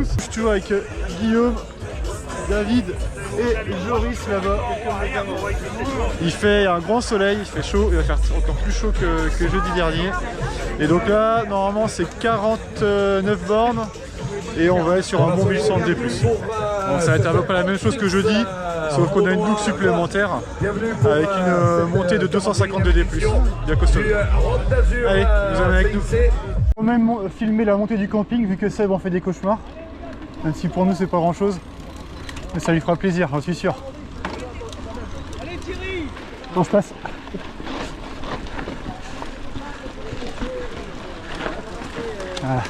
tous. Je suis toujours avec Guillaume, David et Joris là-bas. Il fait un grand soleil, il fait chaud, il va faire encore plus chaud que jeudi dernier. Et donc là, normalement c'est 49 bornes et on va être sur un bon 1100 de D+. Donc ça va être à peu près la même chose que jeudi, sauf qu'on a une boucle supplémentaire avec une montée de 250 de D+. Bien costaud. Allez, vous en avec nous. On va même filmer la montée du camping vu que Seb en fait des cauchemars. Même si pour nous c'est pas grand chose. Mais ça lui fera plaisir, j'en suis sûr. Allez Thierry! On se passe. Voilà.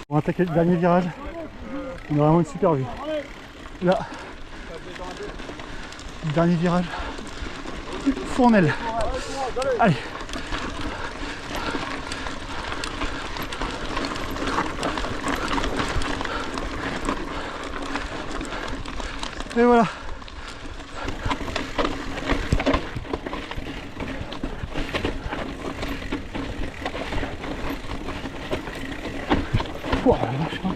On va attaquer le dernier virage. On a vraiment une super vue. Là, le dernier virage. Fournel. Allez. Et voilà. Oh, la vache, hein.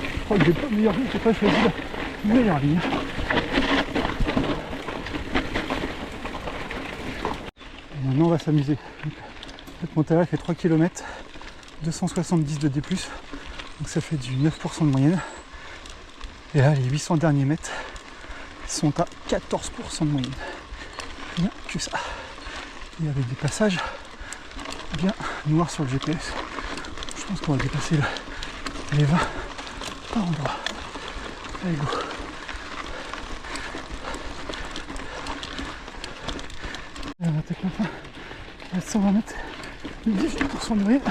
Je crois que j'ai pas meilleure ligne, j'ai pas choisi la meilleure ligne. Et maintenant on va s'amuser. Cette montée là fait 3 km, 270 de D+, donc ça fait du 9% de moyenne. Et là les 800 derniers mètres sont à 14% de moyenne. Rien que ça. Et avec des passages bien noirs sur le GPS. Je pense qu'on va dépasser les 20 par endroit. Allez go. Et on attaque la fin. À 120 mètres, 18% de moyenne.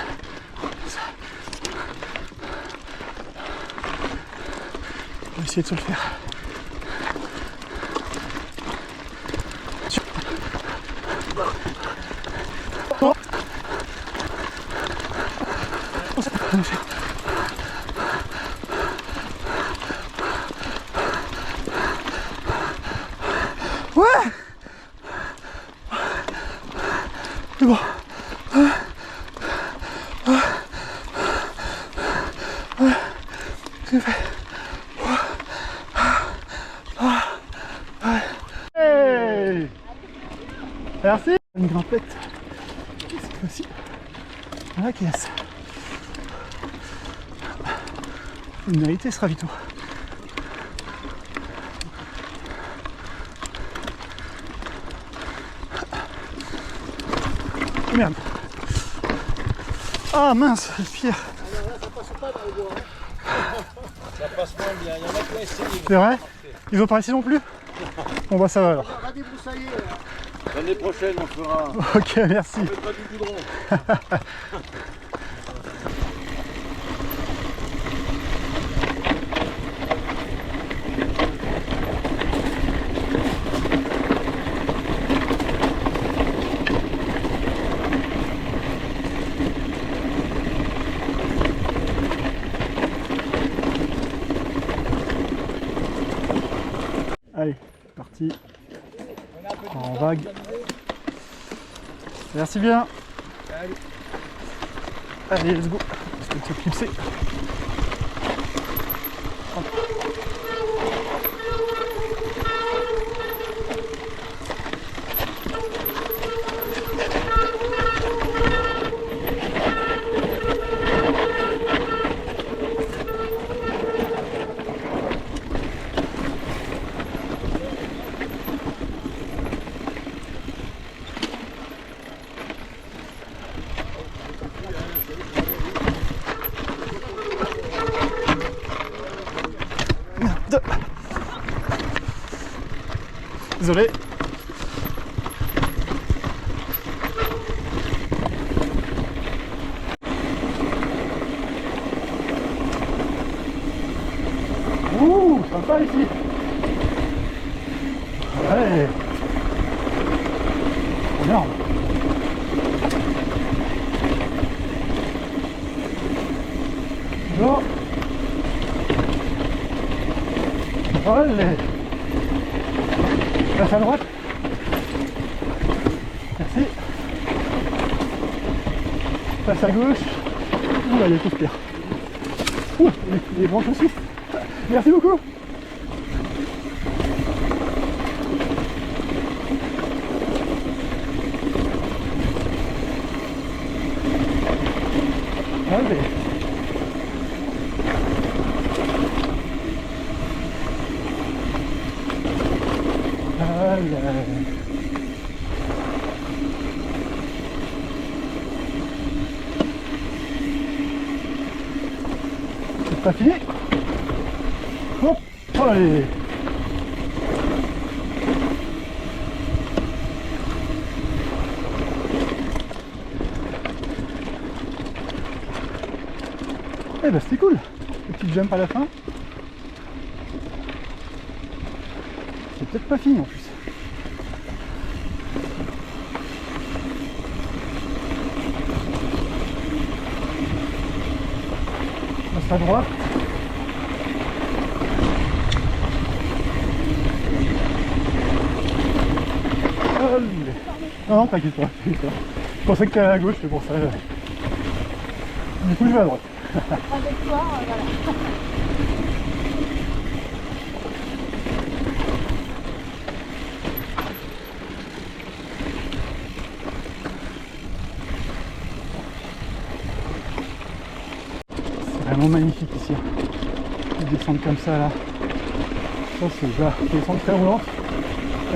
On va essayer de se le faire. Ouais. C'est bon. C'est fait. Hey. Merci. Une grimpette. Cette fois-ci. À la caisse. Une vérité ce ravito. Merde. Ah mince, Pierre. Ah non, là, ça passe pas dans les bois. Hein. Ça passe moins bien, il y en a qui ont essayé. C'est vrai? Ils ont pas essayé non plus? Bon bah ça va alors. On va débroussailler. L'année prochaine on fera. Ok, merci. On mettra du goudron. Allez, c'est parti. En vague. Merci bien. Allez, let's go. Je vais te clipser. Merde. Désolé. Ouh, sympa ici. Ouais. Énorme. Bon. Ah. Allez. Passe à droite. Merci. Passe à gauche. Oula, il y a tout pire. Ouh, les branches aussi. Merci beaucoup. Allez. C'est pas fini. Hop, allez. Eh ben c'était cool, le petit jump à la fin. C'est peut-être pas fini en plus. Passe à droite. Allez. Non, t'inquiète pas, t'inquiète pas. Je pensais que t'allais à gauche, c'est pour ça. Du coup, je vais à droite. Avec toi, voilà. C'est vraiment magnifique ici. Ils descendent comme ça là. Ça c'est là, ils descendent très roulantes.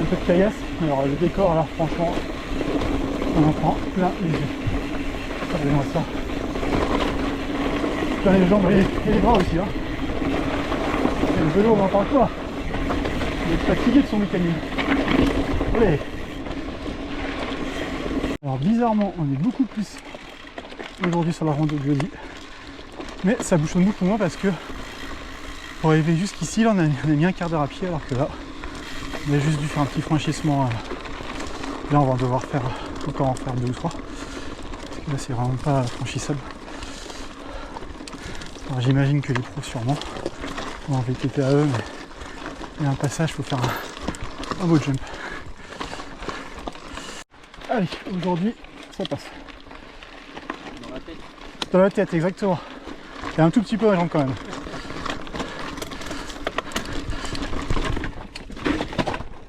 Un peu de caillasse. Alors le décor là, franchement, on en prend plein les yeux. Regardez-moi ça. Plein les jambes et les bras aussi. Hein. Et le vélo, on n'en parle pas. Il est fatigué de son mécanique. Allez. Alors bizarrement, on est beaucoup plus aujourd'hui sur la rando de jeudi. Mais ça bouchonne beaucoup moins parce que pour arriver jusqu'ici, là on a mis un quart d'heure à pied, alors que là on a juste dû faire un petit franchissement. Là on va devoir faire encore en faire 2 ou 3. Parce que là c'est vraiment pas franchissable. Alors j'imagine que les pros sûrement vont en VTT à eux, mais il y a un passage, il faut faire un beau jump. Allez, aujourd'hui ça passe. Dans la tête. Dans la tête, exactement. Et un tout petit peu à la jambe quand même.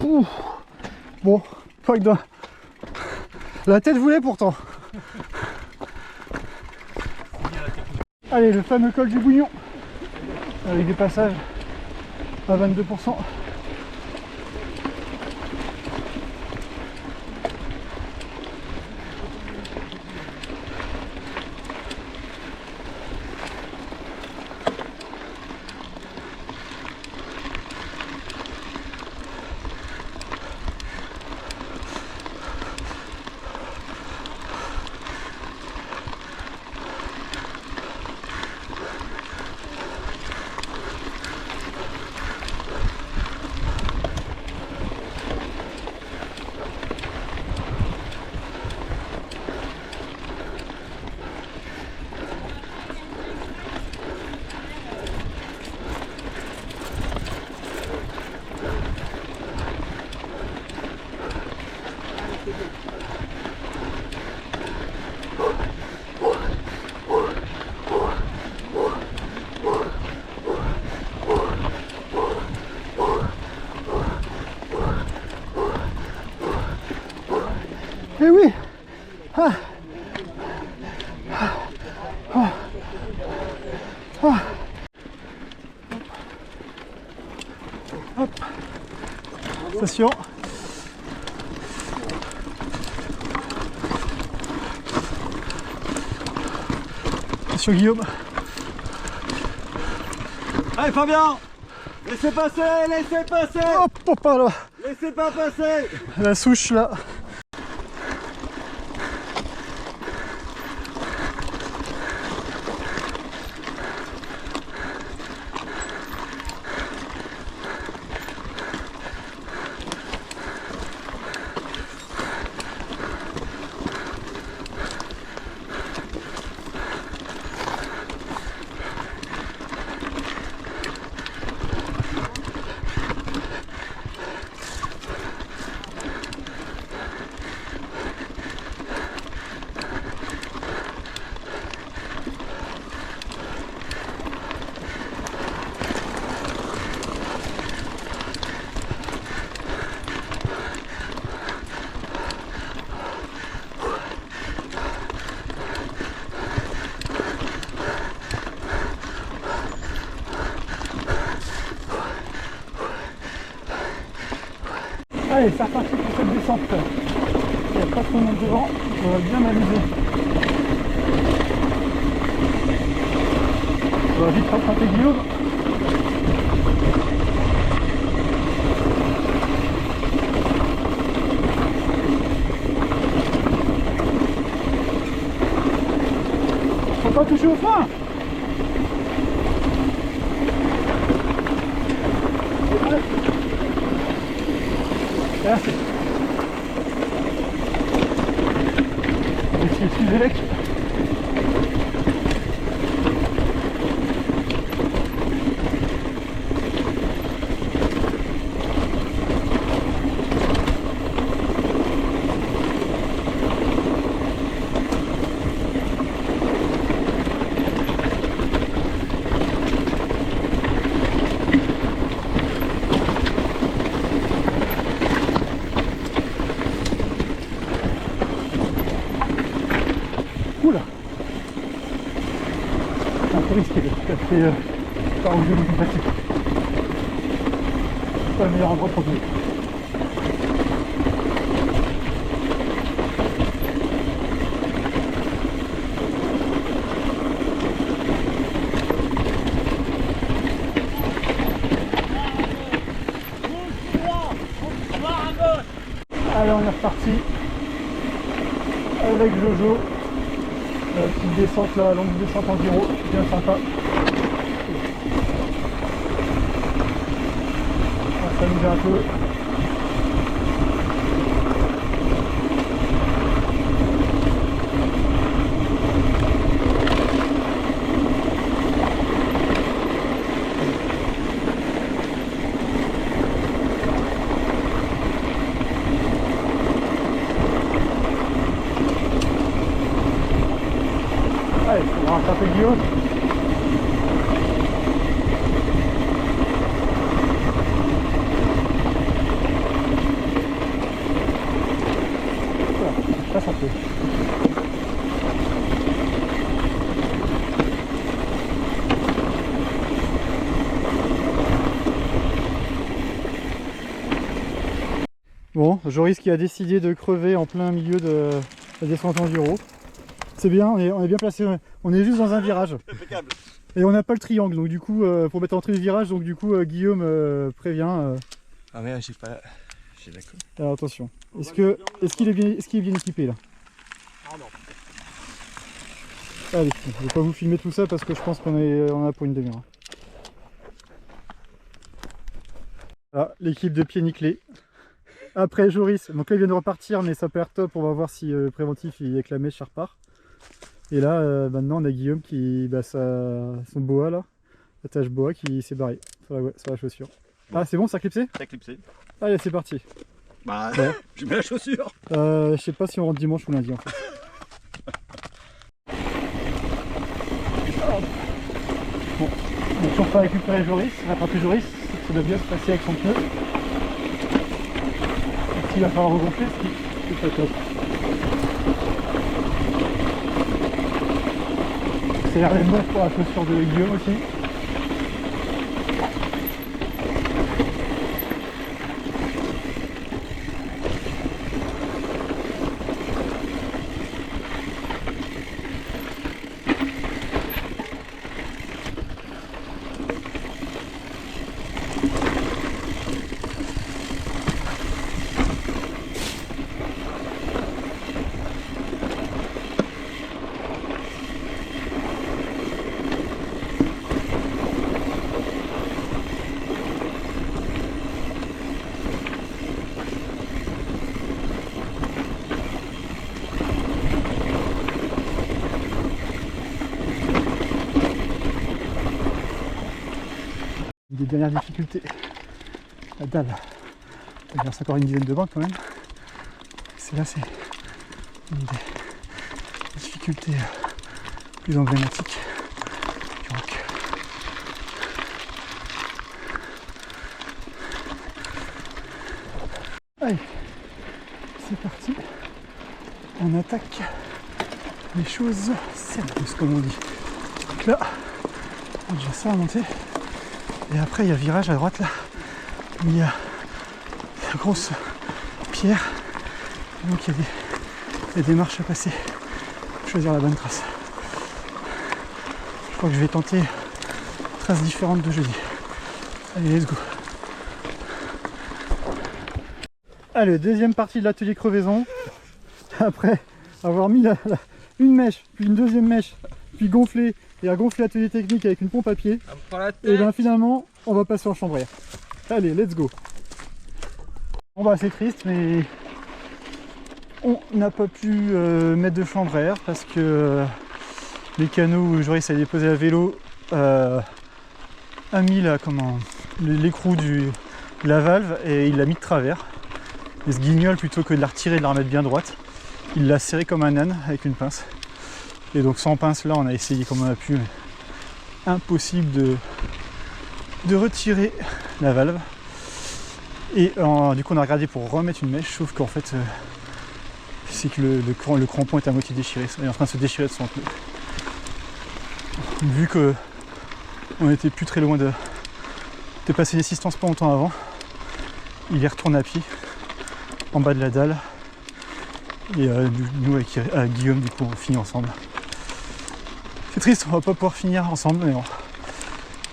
Ouh. Bon, pas que dans... La tête voulait pourtant. Allez, le fameux col du Bouillon. Avec des passages à 22%. Eh oui. Ah. Ah. Ah. Hop. Station. Monsieur Guillaume. Allez Fabien, laissez passer, laissez passer. Hop, hop, là. Laissez pas passer. La souche là. Allez, c'est reparti pour cette descente. Il n'y a pas trop de monde devant, on va bien m'amuser. On va vite rattraper Guillaume. Faut pas toucher au frein. Merci. Excusez les Oula, c'est un peu risqué de passer par où je veux passer. C'est pas le meilleur endroit pour jouer. Allez, on est reparti avec Jojo. Petite descente là, longue descente en gyro, bien sympa. On va s'amuser un peu. Allez, on va rattraper Guillaume. Voilà, ça peut. Bon, Joris qui a décidé de crever en plein milieu de la descente en gyro. C'est bien, on est bien placé, on est juste dans un virage. Impeccable. Et on n'a pas le triangle, donc du coup, pour mettre entrée le virage, donc du coup, Guillaume prévient. Ah merde, j'ai pas... J'ai d'accord. Alors attention, est-ce qu'il est bien équipé là? Ah non. Allez, je ne vais pas vous filmer tout ça parce que je pense qu'on a pour une demi-heure. Voilà, l'équipe de pieds nickelés. Après Joris, donc là il vient de repartir, mais ça peut être top, on va voir si le préventif il est clamé, ça repart. Et là, maintenant, on a Guillaume qui, son boa là, la tâche boa qui s'est barré sur la chaussure. Ah, c'est bon, ça a clipsé? Ça a clipsé. Allez, c'est parti. Bah, ouais. Je mets la chaussure. Je sais pas si on rentre dimanche ou lundi en fait. Bon, on n'a toujours pas récupéré Joris, rattraper Joris, ça doit bien se passer avec son pneu. Est-ce qu'il va falloir regonfler? C'est pas top. C'est l'air d'être neuf pour la chaussure de Guillaume aussi. Des dernières difficultés, la dalle. Il reste encore une dizaine de bancs quand même. C'est là, c'est une des difficultés plus emblématiques du rock. Allez, c'est parti. On attaque les choses sérieuses comme on dit. Donc là, on a déjà ça à monter. Et après il y a le virage à droite là, où il y a la grosse pierres. Donc il y a des marches à passer pour choisir la bonne trace. Je crois que je vais tenter une trace différente de jeudi. Allez, let's go. Allez, deuxième partie de l'atelier crevaison. Après avoir mis une mèche, puis une deuxième mèche, puis gonflé et à gonfler l'atelier technique avec une pompe à pied. Et bien finalement, on va passer en chambre à air. Allez, let's go. Bon bah c'est triste, mais on n'a pas pu mettre de chambre à air parce que les canaux où Joris a déposé la vélo a mis l'écrou de la valve et il l'a mis de travers. Et ce guignol, plutôt que de la retirer et de la remettre bien droite, il l'a serré comme un âne avec une pince. Et donc sans pince là on a essayé comme on a pu, mais impossible de retirer la valve. Et du coup on a regardé pour remettre une mèche, sauf qu'en fait c'est que le crampon est à moitié déchiré, il est en train de se déchirer de son pneu. Vu que on était plus très loin de passer l'assistance pas longtemps avant, il est retourné à pied en bas de la dalle. Et nous avec Guillaume du coup on finit ensemble. C'est triste, on va pas pouvoir finir ensemble, mais bon.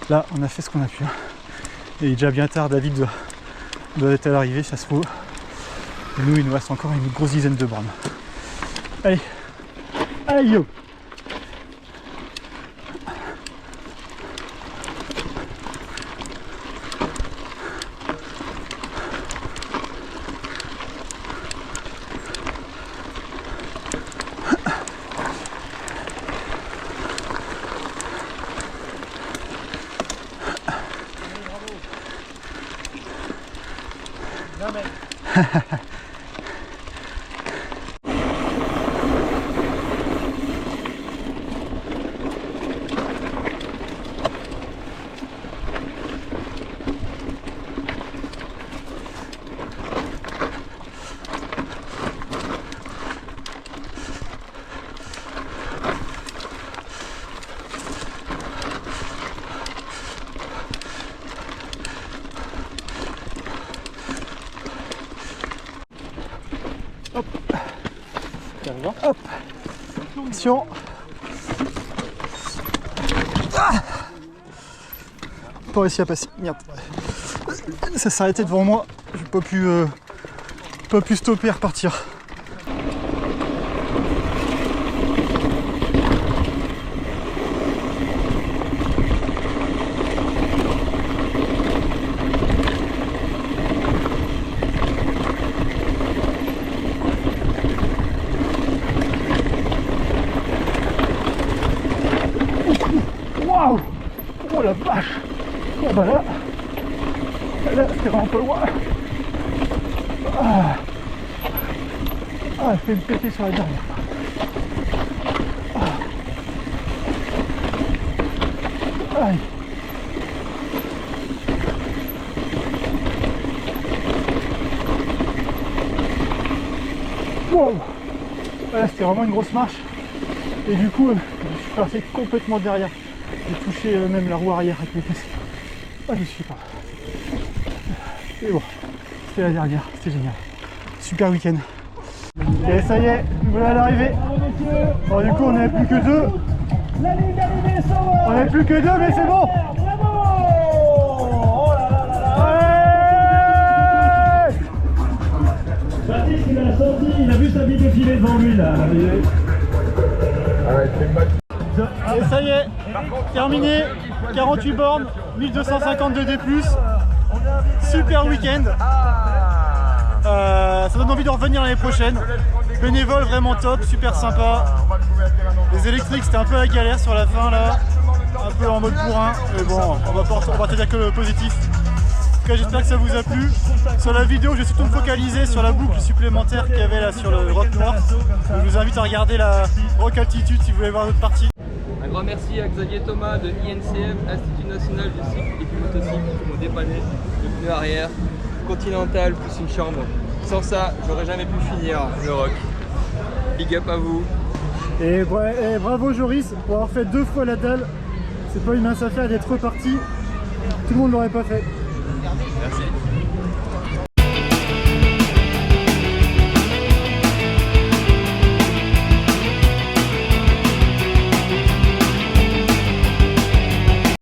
Là on a fait ce qu'on a pu. Et il est déjà bien tard, David doit être à l'arrivée, ça se trouve. Et nous il nous reste encore une grosse dizaine de bornes. Allez, allez yo. Hop. Hop. Attention. Ah, pas réussi à passer. Merde. Ça s'est arrêté devant moi. J'ai pas pu stopper et repartir. Waouh! Oh la vache! Oh bah là c'était vraiment pas loin. Elle fait me péter sur la dernière. Aïe! Wow! Là c'était vraiment une grosse marche. Et du coup, je suis passé complètement derrière. J'ai touché même la roue arrière avec mes fesses. Ah, je suis pas. Et bon, c'était la dernière, c'était génial. Super week-end. Et ça y est, voilà l'arrivée. Bon, du coup, on n'avait plus que deux. On n'avait plus que deux, mais c'est bon. Baptiste, il a sorti, il a vu sa vie défiler devant lui là. Et ça y est, terminé, 48 bornes, 1250 de D+, super week-end. Ça donne envie de revenir l'année prochaine. Bénévole vraiment top, super sympa. Les électriques c'était un peu la galère sur la fin là, un peu en mode bourrin, mais bon, on va te dire que le positif. En tout cas j'espère que ça vous a plu. Sur la vidéo je vais surtout me focaliser sur la boucle supplémentaire qu'il y avait là sur le Rock Noir. Je vous invite à regarder la Rock Altitude si vous voulez voir l'autre partie. Un grand merci à Xavier Thomas de INCM, Institut National du Cycle et du Motocycle, qui m'ont dépanné le pneu arrière, Continental plus une chambre. Sans ça, j'aurais jamais pu finir le rock. Big up à vous. Et bravo Joris pour avoir fait 2 fois la dalle. C'est pas une mince affaire d'être reparti. Tout le monde l'aurait pas fait. Merci.